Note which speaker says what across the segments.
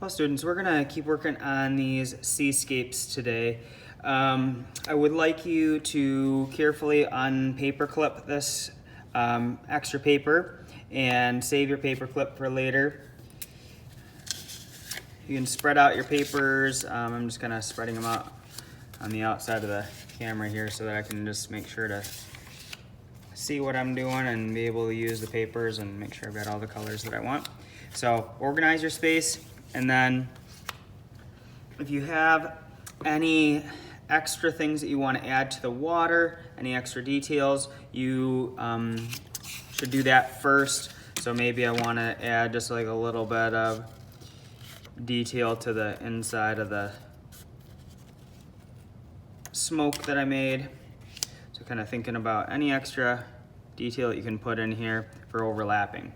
Speaker 1: Well, students, we're gonna keep working on these seascapes today. I would like you to carefully unpaperclip this extra paper and save your paperclip for later. You can spread out your papers. I'm just kind of spreading them out on the outside of the camera here so that I can just make sure to see what I'm doing and be able to use the papers and make sure I've got all the colors that I want. So organize your space, and then if you have any extra things that you want to add to the water, any extra details, you should do that first. So maybe I want to add just like a little bit of detail to the inside of the smoke that I made. So kind of thinking about any extra detail that you can put in here for overlapping.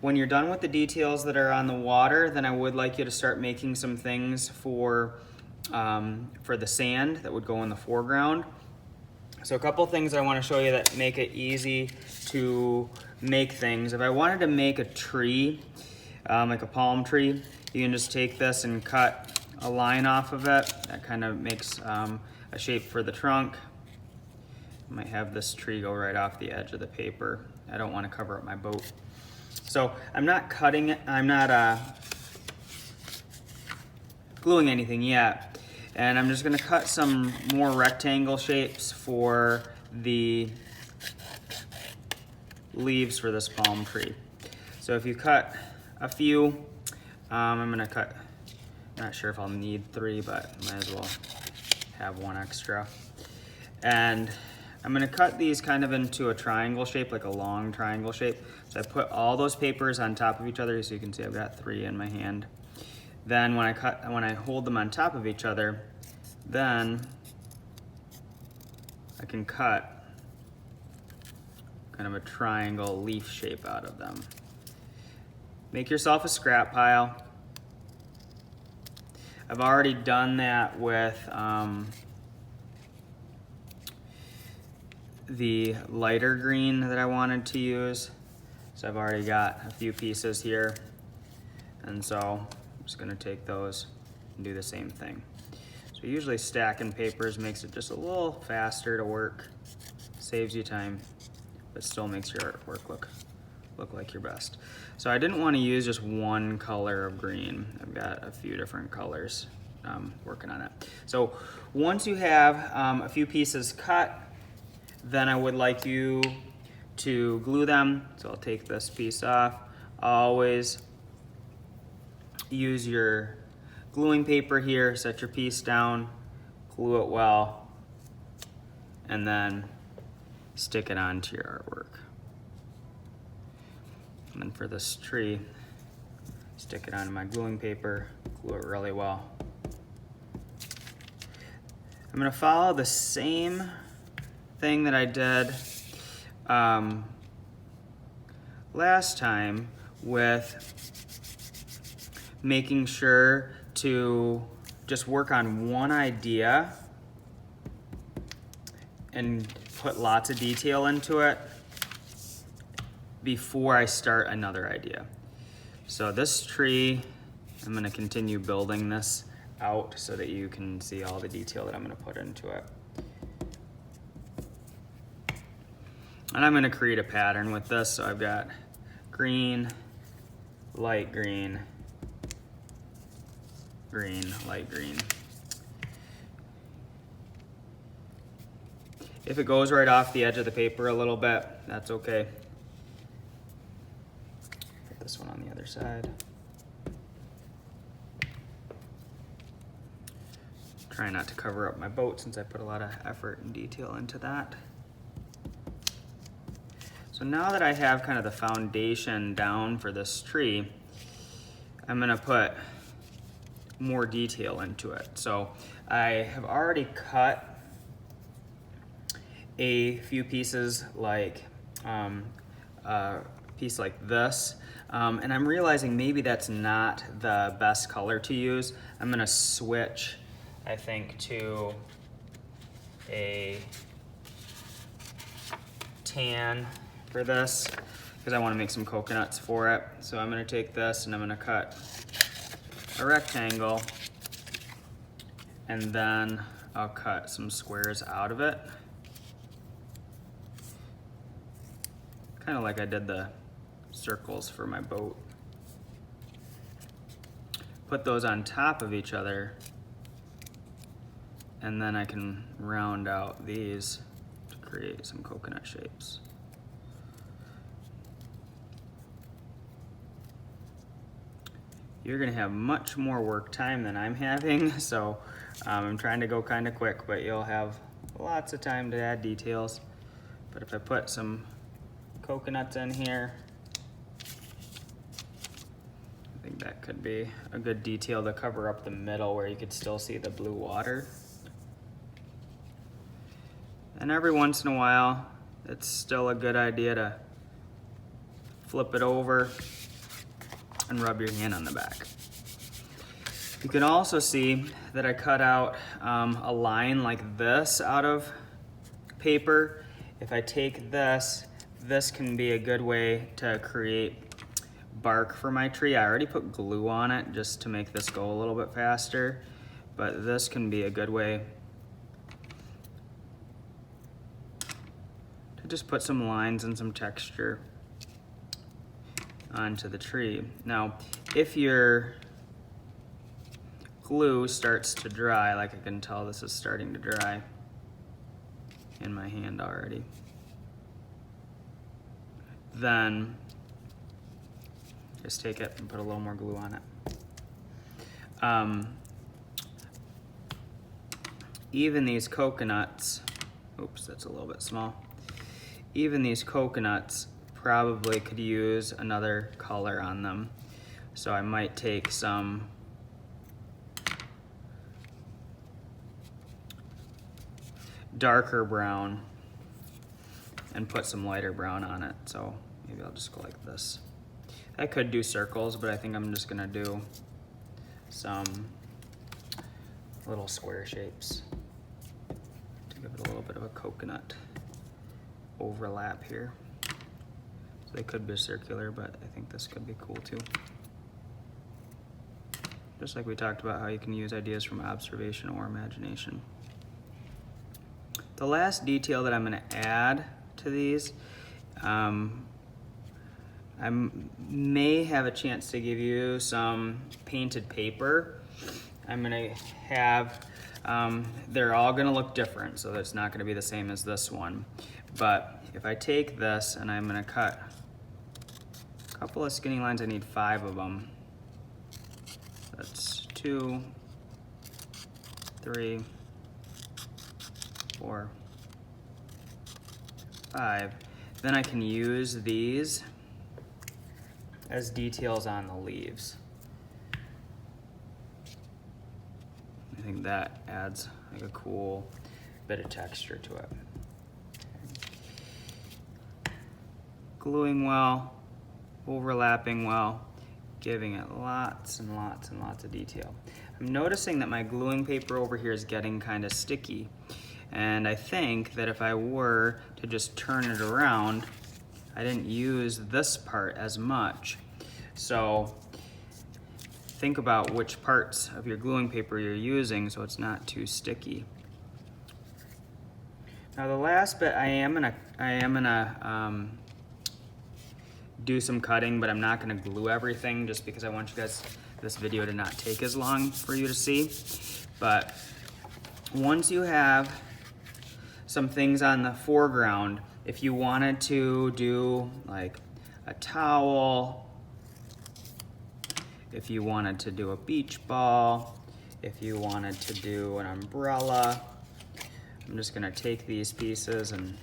Speaker 1: When you're done with the details that are on the water, then I would like you to start making some things for the sand that would go in the foreground. So a couple things I want to show you that make it easy to make things. If I wanted to make a tree, like a palm tree, you can just take this and cut a line off of it. That kind of makes a shape for the trunk. I might have this tree go right off the edge of the paper. I don't want to cover up my boat. So I'm not cutting it, I'm not gluing anything yet. And I'm just gonna cut some more rectangle shapes for the leaves for this palm tree. So if you cut a few, I'm gonna cut, not sure if I'll need 3, but might as well have one extra. And I'm gonna cut these kind of into a triangle shape, like a long triangle shape. So I put all those papers on top of each other, so you can see I've got 3 in my hand. Then when I hold them on top of each other, then I can cut kind of a triangle leaf shape out of them. Make yourself a scrap pile. I've already done that with the lighter green that I wanted to use. So I've already got a few pieces here. And so I'm just gonna take those and do the same thing. So usually stacking papers makes it just a little faster to work, saves you time, but still makes your artwork look like your best. So I didn't want to use just one color of green. I've got a few different colors working on it. So once you have a few pieces cut, then I would like you to glue them. So I'll take this piece off. Always use your gluing paper here, set your piece down, glue it well, and then stick it onto your artwork. And then for this tree, stick it onto my gluing paper, glue it really well. I'm gonna follow the same thing that I did last time with making sure to just work on one idea and put lots of detail into it before I start another idea. So this tree, I'm gonna continue building this out so that you can see all the detail that I'm gonna put into it. And I'm gonna create a pattern with this. So I've got green, light green, green, light green. If it goes right off the edge of the paper a little bit, that's okay. Put this one on the other side. Try not to cover up my boat since I put a lot of effort and detail into that. So now that I have kind of the foundation down for this tree, I'm gonna put more detail into it. So I have already cut a few pieces like a piece like this, and I'm realizing maybe that's not the best color to use. I'm gonna switch, I think, to a tan for this because I want to make some coconuts for it. So I'm going to take this and I'm going to cut a rectangle, and then I'll cut some squares out of it. Kind of like I did the circles for my boat. Put those on top of each other, and then I can round out these to create some coconut shapes. You're gonna have much more work time than I'm having, so I'm trying to go kind of quick, but you'll have lots of time to add details. But if I put some coconuts in here, I think that could be a good detail to cover up the middle where you could still see the blue water. And every once in a while, it's still a good idea to flip it over and rub your hand on the back. You can also see that I cut out a line like this out of paper. If I take this, this can be a good way to create bark for my tree. I already put glue on it just to make this go a little bit faster, but this can be a good way to just put some lines and some texture onto the tree. Now, if your glue starts to dry, like I can tell this is starting to dry in my hand already, then just take it and put a little more glue on it. Even these coconuts, oops, that's a little bit small. Even these coconuts probably could use another color on them. So I might take some darker brown and put some lighter brown on it. So maybe I'll just go like this. I could do circles, but I think I'm just gonna do some little square shapes to give it a little bit of a coconut overlap here. So they could be circular, but I think this could be cool too. Just like we talked about how you can use ideas from observation or imagination. The last detail that I'm gonna add to these, I may have a chance to give you some painted paper. I'm gonna have, they're all gonna look different, so it's not gonna be the same as this one. But if I take this and I'm gonna cut a couple of skinny lines, I need 5 of them. That's 2, 3, 4, 5. Then I can use these as details on the leaves. I think that adds like a cool bit of texture to it. Gluing well, overlapping well, giving it lots and lots and lots of detail. I'm noticing that my gluing paper over here is getting kind of sticky. And I think that if I were to just turn it around, I didn't use this part as much. So think about which parts of your gluing paper you're using so it's not too sticky. Now the last bit, I am gonna do some cutting, but I'm not gonna glue everything just because I want you guys, this video to not take as long for you to see. But once you have some things on the foreground, if you wanted to do like a towel, if you wanted to do a beach ball, if you wanted to do an umbrella, I'm just gonna take these pieces, and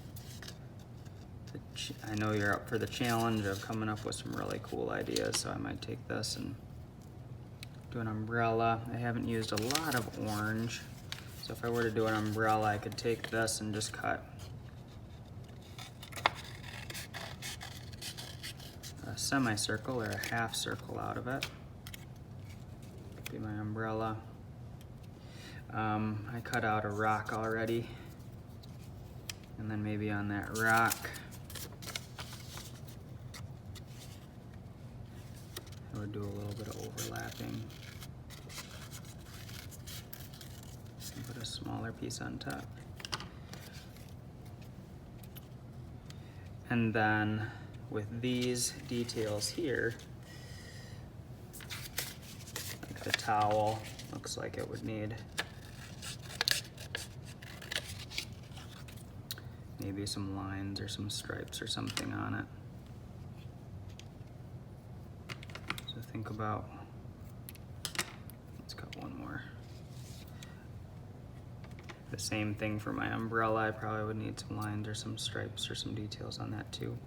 Speaker 1: I know you're up for the challenge of coming up with some really cool ideas, so I might take this and do an umbrella. I haven't used a lot of orange, so if I were to do an umbrella, I could take this and just cut a semicircle or a half circle out of it. Could be my umbrella. I cut out a rock already, and then maybe on that rock I would do a little bit of overlapping. put a smaller piece on top. And then with these details here, like the towel, looks like it would need maybe some lines or some stripes or something on it. So think about, let's cut one more. The same thing for my umbrella, I probably would need some lines or some stripes or some details on that too.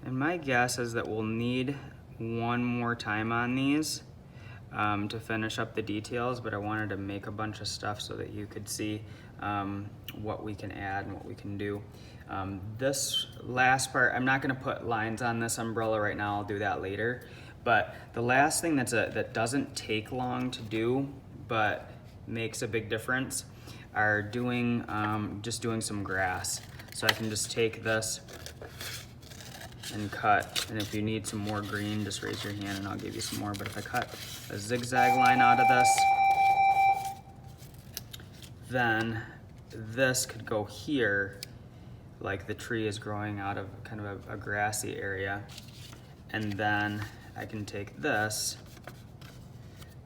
Speaker 1: And my guess is that we'll need one more time on these to finish up the details, but I wanted to make a bunch of stuff so that you could see what we can add and what we can do. This last part, I'm not gonna put lines on this umbrella right now, I'll do that later. But the last thing that doesn't take long to do, but makes a big difference, are doing just doing some grass. So I can just take this and cut, and if you need some more green, just raise your hand and I'll give you some more. But if I cut a zigzag line out of this, then this could go here, like the tree is growing out of kind of a grassy area. And then I can take this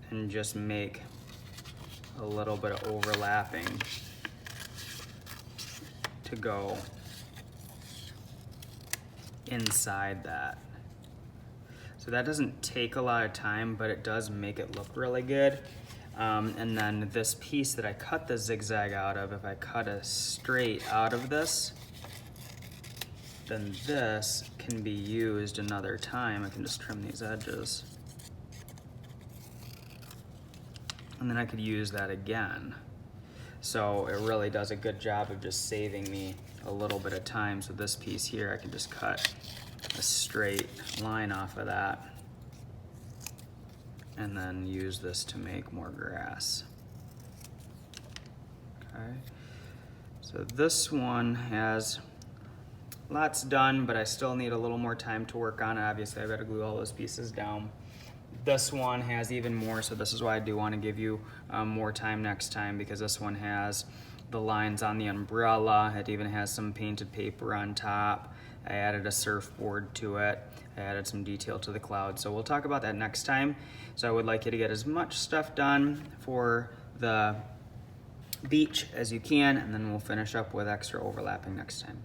Speaker 1: and just make a little bit of overlapping to go inside that. So that doesn't take a lot of time, but it does make it look really good. And then this piece that I cut the zigzag out of, if I cut a straight out of this, then this can be used another time. I can just trim these edges. And then I could use that again. So it really does a good job of just saving me a little bit of time. So this piece here, I can just cut a straight line off of that and then use this to make more grass. Okay, so this one has lots done, but I still need a little more time to work on it. Obviously, I've got to glue all those pieces down. This one has even more, so this is why I do want to give you more time next time, because this one has the lines on the umbrella. It even has some painted paper on top. I added a surfboard to it. I added some detail to the cloud. So we'll talk about that next time. So I would like you to get as much stuff done for the beach as you can, and then we'll finish up with extra overlapping next time.